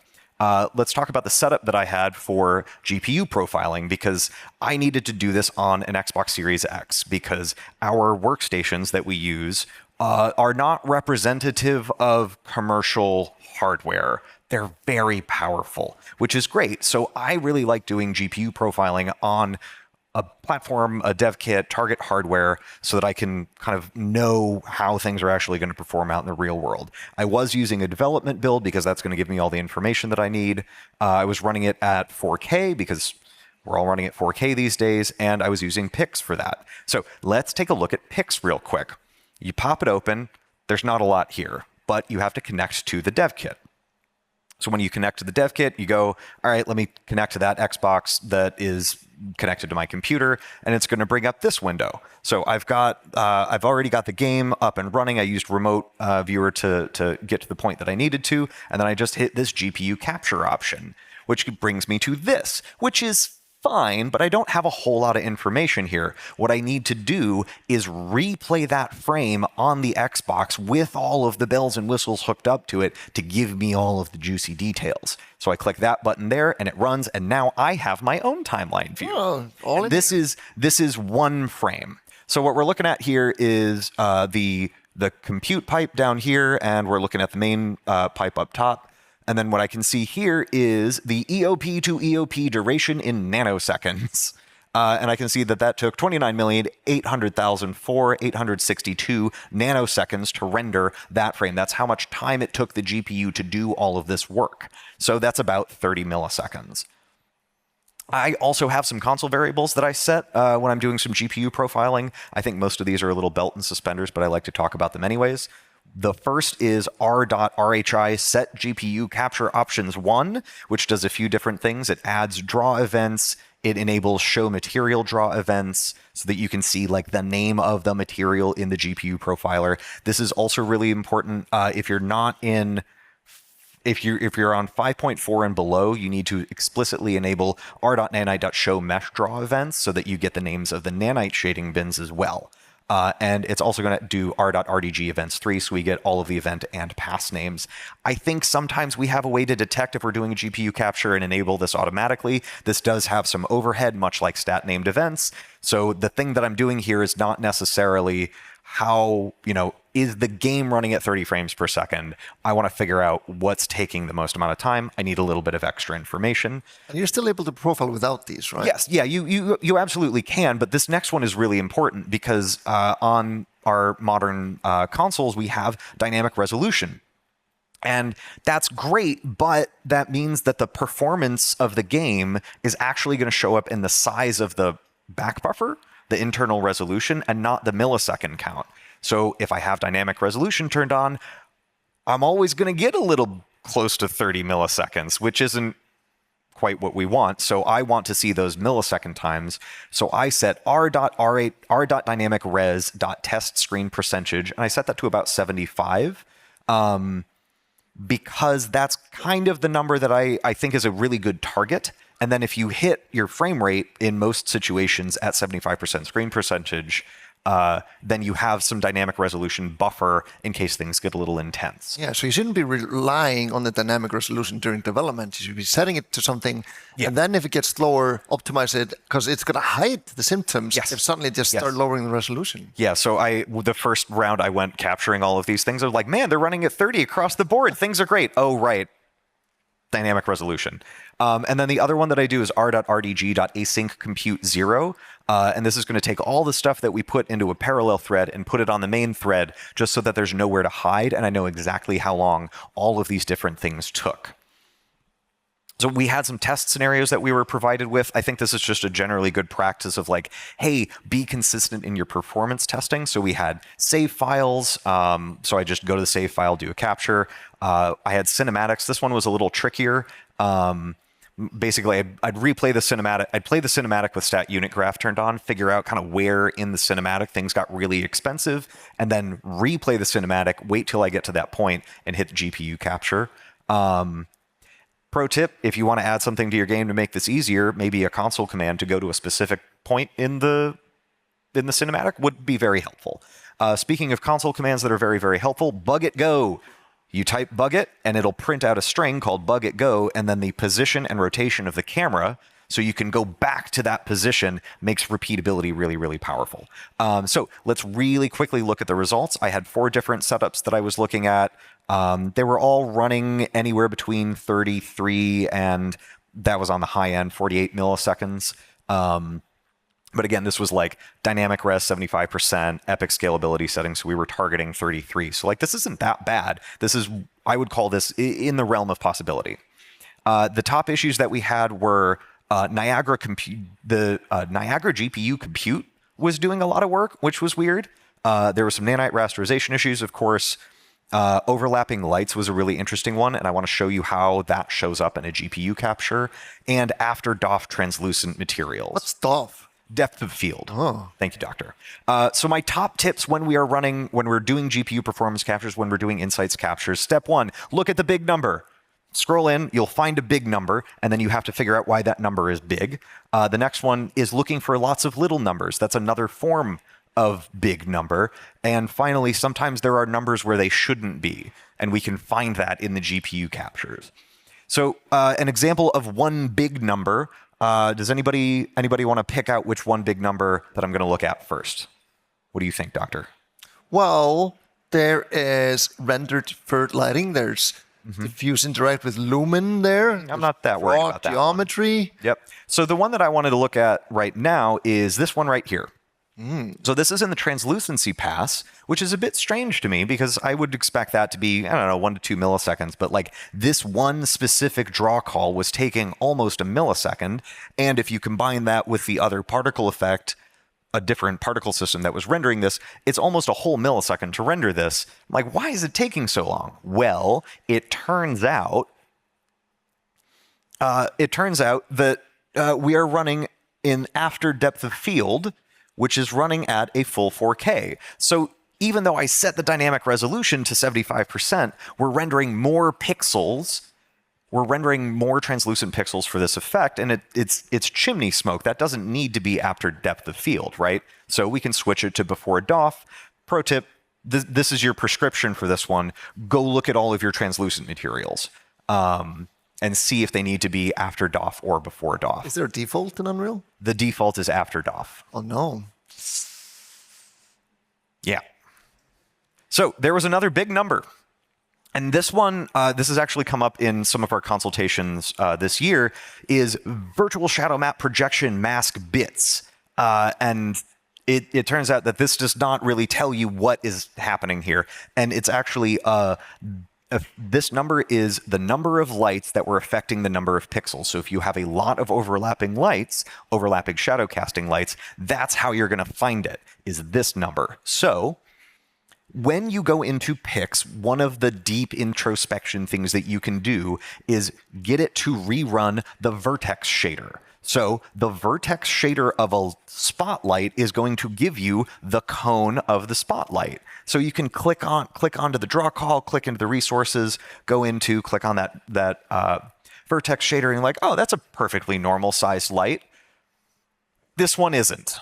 let's talk about the setup that I had for GPU profiling, because I needed to do this on an Xbox Series X because our workstations that we use are not representative of commercial hardware. They're very powerful, which is great. So I really like doing GPU profiling on a platform, a dev kit, target hardware, so that I can kind of know how things are actually going to perform out in the real world. I was using a development build because that's going to give me all the information that I need. I was running it at 4K because we're all running at 4K these days, and I was using Pix for that. So let's take a look at Pix real quick. You pop it open, there's not a lot here, but you have to connect to the dev kit. So when you connect to the dev kit, you go, all right, let me connect to that Xbox that is connected to my computer, and it's going to bring up this window. So I've already got the game up and running. I used remote viewer to get to the point that I needed to, and then I just hit this GPU capture option, which brings me to this, which is fine, but I don't have a whole lot of information here. What I need to do is replay that frame on the Xbox with all of the bells and whistles hooked up to it to give me all of the juicy details. So I click that button there and it runs, and now I have my own timeline view. Oh, this is one frame. So what we're looking at here is the compute pipe down here, and we're looking at the main pipe up top. And then what I can see here is the EOP to EOP duration in nanoseconds. And I can see that took 29,800,862 nanoseconds to render that frame. That's how much time it took the GPU to do all of this work. So that's about 30 milliseconds. I also have some console variables that I set when I'm doing some GPU profiling. I think most of these are a little belt and suspenders, but I like to talk about them anyways. The first is r.rhi set GPU capture options 1, which does a few different things. It adds draw events. It enables show material draw events so that you can see like the name of the material in the GPU profiler. This is also really important if you're on 5.4 and below, you need to explicitly enable r.nanite.show mesh draw events so that you get the names of the nanite shading bins as well. And it's also going to do r.rdg events 3, so we get all of the event and pass names. I think sometimes we have a way to detect if we're doing a GPU capture and enable this automatically. This does have some overhead, much like stat named events. So the thing that I'm doing here is not necessarily how, is the game running at 30 frames per second? I want to figure out what's taking the most amount of time. I need a little bit of extra information. And you're still able to profile without these, right? Yes, yeah, you absolutely can, but this next one is really important because on our modern consoles, we have dynamic resolution. And that's great, but that means that the performance of the game is actually going to show up in the size of the back buffer, the internal resolution, and not the millisecond count. So if I have dynamic resolution turned on, I'm always going to get a little close to 30 milliseconds, which isn't quite what we want. So I want to see those millisecond times. So I set r.dynamic.res.test screen percentage, and I set that to about 75. Because that's kind of the number that I think is a really good target. And then if you hit your frame rate in most situations at 75% screen percentage, then you have some dynamic resolution buffer in case things get a little intense. Yeah, so you shouldn't be relying on the dynamic resolution during development. You should be setting it to something, and then if it gets slower, optimize it, because it's going to hide the symptoms if suddenly just start lowering the resolution. Yeah, so the first round I went capturing all of these things. I was like, man, they're running at 30 across the board. Things are great. Oh, right. Dynamic resolution. And then the other one that I do is r.rdg.async compute 0. And this is going to take all the stuff that we put into a parallel thread and put it on the main thread just so that there's nowhere to hide. And I know exactly how long all of these different things took. So we had some test scenarios that we were provided with. I think this is just a generally good practice of like, hey, be consistent in your performance testing. So we had save files. So I just go to the save file, do a capture. I had cinematics. This one was a little trickier. Basically, I'd replay the cinematic. I'd play the cinematic with stat unit graph turned on, figure out kind of where in the cinematic things got really expensive, and then replay the cinematic, wait till I get to that point, and hit the GPU capture. Pro tip, if you want to add something to your game to make this easier, maybe a console command to go to a specific point in the cinematic would be very helpful. Speaking of console commands that are very, very helpful, bug it go. You type bug it, and it'll print out a string called bug it go, and then the position and rotation of the camera, so you can go back to that position, makes repeatability really, really powerful. So let's really quickly look at the results. I had 4 different setups that I was looking at. They were all running anywhere between 33 and, that was on the high end, 48 milliseconds. But again, this was like dynamic res 75%, epic scalability settings. So we were targeting 33. So like, this isn't that bad. This is, I would call this in the realm of possibility. The top issues that we had were Niagara Niagara GPU compute was doing a lot of work, which was weird. There were some nanite rasterization issues, of course. Overlapping lights was a really interesting one, and I want to show you how that shows up in a GPU capture. And after DOF translucent materials. What's DOF? Depth of field. Oh. Thank you, doctor. So my top tips when we're doing GPU performance captures, when we're doing insights captures. Step 1, look at the big number. Scroll in, you'll find a big number, and then you have to figure out why that number is big. The next one is looking for lots of little numbers. That's another form of big number. And finally, sometimes there are numbers where they shouldn't be, and we can find that in the GPU captures. So an example of one big number. Does anybody want to pick out which one big number that I'm going to look at first? What do you think, Doctor? Well, there is rendered third lighting. There's diffuse interact with lumen there. I'm not that worried about that geometry. Yep. So the one that I wanted to look at right now is this one right here. So this is in the translucency pass, which is a bit strange to me because I would expect that to be, I don't know, 1 to 2 milliseconds. But like this one specific draw call was taking almost a millisecond. And if you combine that with the other particle effect, a different particle system that was rendering this, it's almost a whole millisecond to render this. Like, why is it taking so long? Well, it turns out that we are running in after depth of field, which is running at a full 4K. So even though I set the dynamic resolution to 75%, we're rendering more pixels. We're rendering more translucent pixels for this effect, and it's chimney smoke. That doesn't need to be after depth of field, right? So we can switch it to before DOF. Pro tip, this is your prescription for this one. Go look at all of your translucent materials and see if they need to be after DOF or before DOF. Is there a default in Unreal? The default is after DOF. Oh, no. Yeah. So there was another big number. And this one, this has actually come up in some of our consultations this year, is virtual shadow map projection mask bits. And it turns out that this does not really tell you what is happening here. And it's actually, this number is the number of lights that were affecting the number of pixels. So if you have a lot of overlapping lights, overlapping shadow casting lights, that's how you're going to find it, is this number. So when you go into Pix, one of the deep introspection things that you can do is get it to rerun the vertex shader. So the vertex shader of a spotlight is going to give you the cone of the spotlight. So you can click onto the draw call, click into the resources, click on that vertex shader, and you're like, oh, that's a perfectly normal sized light. This one isn't.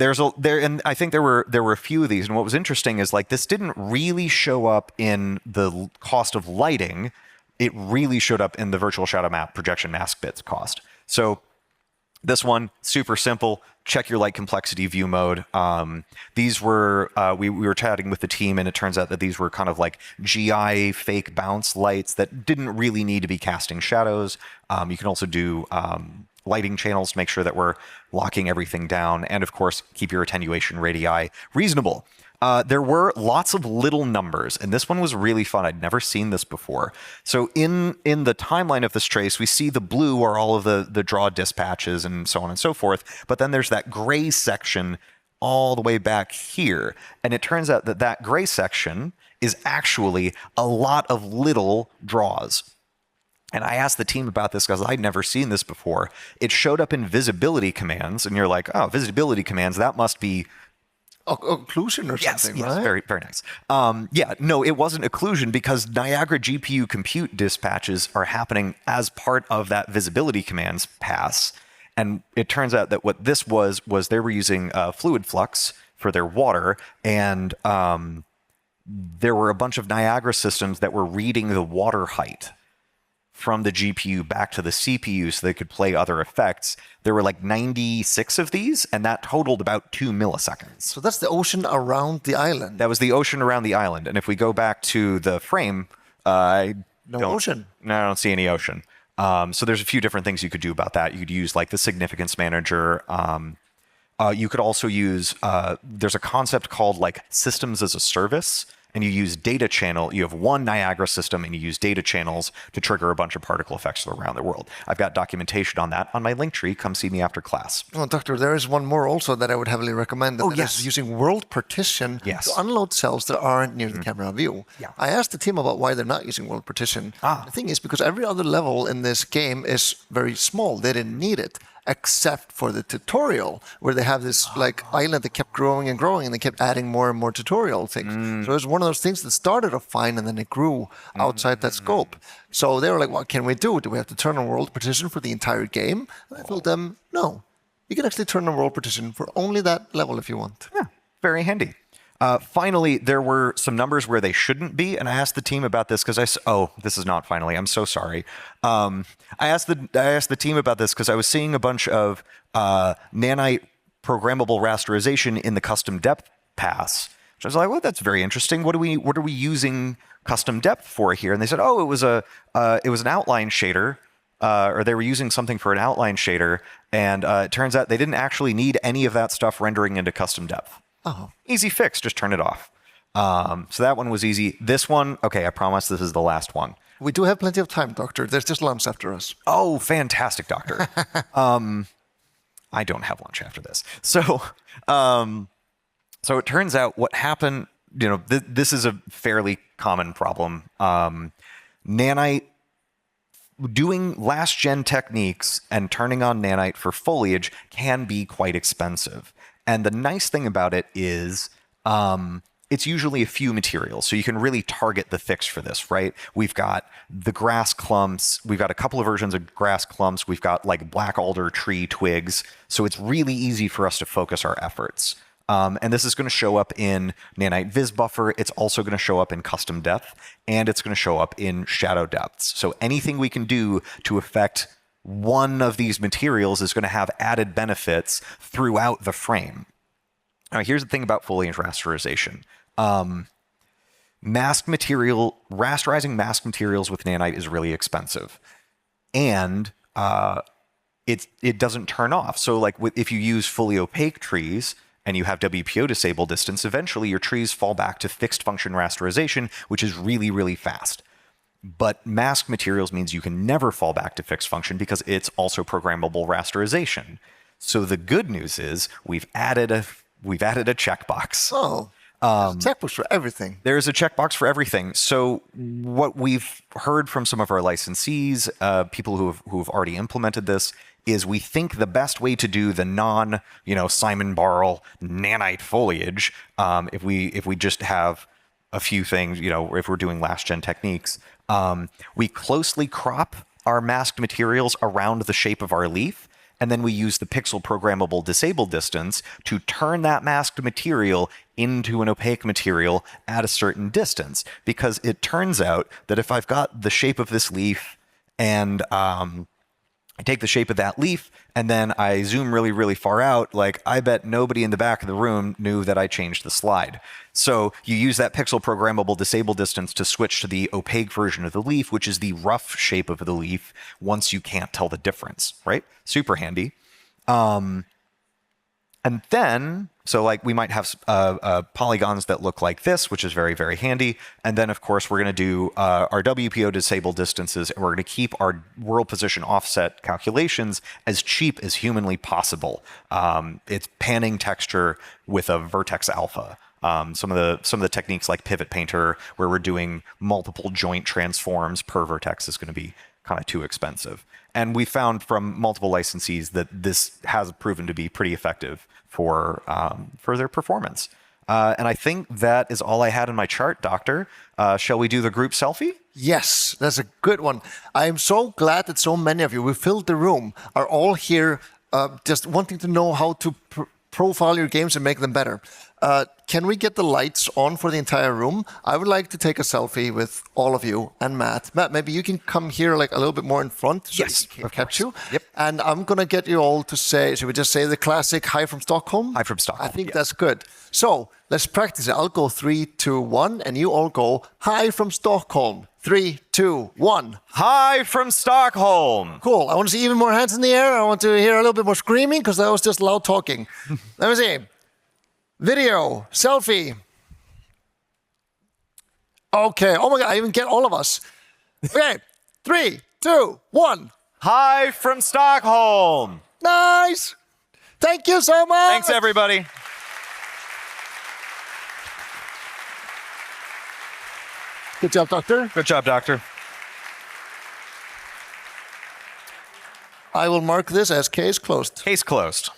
And I think there were a few of these, and what was interesting is like this didn't really show up in the cost of lighting. It really showed up in the virtual shadow map projection mask bits cost. So this one, super simple. Check your light complexity view mode. These were, we were chatting with the team, and it turns out that these were kind of like GI fake bounce lights that didn't really need to be casting shadows. You can also do lighting channels to make sure that we're locking everything down. And of course, keep your attenuation radii reasonable. There were lots of little numbers, and this one was really fun. I'd never seen this before. So in the timeline of this trace, we see the blue are all of the draw dispatches and so on and so forth. But then there's that gray section all the way back here. And it turns out that gray section is actually a lot of little draws. And I asked the team about this because I'd never seen this before. It showed up in visibility commands, and you're like, oh, visibility commands, that must be occlusion or something, right? Yes, very, very nice. No, it wasn't occlusion because Niagara GPU compute dispatches are happening as part of that visibility commands pass. And it turns out that what this was they were using fluid flux for their water, and there were a bunch of Niagara systems that were reading the water height from the GPU back to the CPU so they could play other effects. There were like 96 of these, and that totaled about 2 milliseconds. So that's the ocean around the island. That was the ocean around the island. And if we go back to the frame, No ocean. No, I don't see any ocean. So there's a few different things you could do about that. You could use like the significance manager. You could also use, there's a concept called like systems as a service. And you use data channel, you have one Niagara system and you use data channels to trigger a bunch of particle effects around the world. I've got documentation on that on my link tree. Come see me after class. Oh, Doctor, there is one more also that I would heavily recommend. And that is using world partition to unload cells that aren't near the camera view. Yeah. I asked the team about why they're not using world partition. The thing is because every other level in this game is very small. They didn't need it, except for the tutorial where they have this like island that kept growing and growing, and they kept adding more and more tutorial things. So it was one of those things that started off fine and then it grew outside that scope. So they were like, what can we do? Do we have to turn on world partition for the entire game? And I told them, no. You can actually turn on world partition for only that level if you want. Yeah, very handy. Finally, there were some numbers where they shouldn't be, and I asked the team about this because this is not finally. I'm so sorry. I asked the team about this because I was seeing a bunch of nanite programmable rasterization in the custom depth pass. So I was like, well, that's very interesting. What are we using custom depth for here? And they said, oh, it was an outline shader. Or they were using something for an outline shader, and it turns out they didn't actually need any of that stuff rendering into custom depth. Oh. Easy fix, just turn it off. So that one was easy. This one, okay, I promise this is the last one. We do have plenty of time, Doctor. There's just lunch after us. Oh, fantastic, Doctor. I don't have lunch after this. So it turns out what happened, this is a fairly common problem. Nanite, doing last gen techniques and turning on nanite for foliage can be quite expensive. And the nice thing about it is it's usually a few materials. So you can really target the fix for this, right? We've got the grass clumps. We've got a couple of versions of grass clumps. We've got like black alder tree twigs. So it's really easy for us to focus our efforts. And this is going to show up in nanite vis buffer. It's also going to show up in custom depth, and it's going to show up in shadow depths. So anything we can do to affect one of these materials is going to have added benefits throughout the frame. Now, here's the thing about foliage rasterization. Rasterizing masked materials with nanite is really expensive, and it doesn't turn off. So like if you use fully opaque trees and you have WPO disable distance, eventually your trees fall back to fixed function rasterization, which is really, really fast. But masked materials means you can never fall back to fixed function because it's also programmable rasterization. So the good news is we've added a checkbox. Oh. Checkbooks for everything. There's a checkbox for everything. So what we've heard from some of our licensees, people who've already implemented this, is we think the best way to do the Simon Barrel nanite foliage, if we just have a few things, if we're doing last gen techniques, we closely crop our masked materials around the shape of our leaf. And then we use the pixel programmable disable distance to turn that masked material into an opaque material at a certain distance. Because it turns out that if I've got the shape of this leaf and I take the shape of that leaf and then I zoom really, really far out, like I bet nobody in the back of the room knew that I changed the slide. So you use that pixel programmable disable distance to switch to the opaque version of the leaf, which is the rough shape of the leaf once you can't tell the difference, right? Super handy. And then, so like we might have polygons that look like this, which is very, very handy. And then, of course, we're going to do our WPO disable distances, and we're going to keep our world position offset calculations as cheap as humanly possible. It's panning texture with a vertex alpha. Some of the techniques like Pivot Painter, where we're doing multiple joint transforms per vertex, is going to be kind of too expensive. And we found from multiple licensees that this has proven to be pretty effective for their performance. And I think that is all I had in my chart, Doctor. Shall we do the group selfie? Yes, that's a good one. I am so glad that so many of you, we filled the room, are all here just wanting to know how to profile your games and make them better. Can we get the lights on for the entire room? I would like to take a selfie with all of you and Matt. Matt, maybe you can come here like a little bit more in front so yes, we can catch you. Yep. And I'm going to get you all to say, should we just say the classic hi from Stockholm? Hi from Stockholm. I think that's good. So let's practice it. I'll go 3, 2, 1, and you all go hi from Stockholm. 3, 2, 1. Hi from Stockholm. Cool. I want to see even more hands in the air. I want to hear a little bit more screaming because that was just loud talking. Let me see. Video, selfie. Okay. Oh my God, I even get all of us. Okay. 3, 2, 1. Hi from Stockholm. Nice. Thank you so much. Thanks, everybody. Good job, Doctor. Good job, Doctor. I will mark this as case closed. Case closed.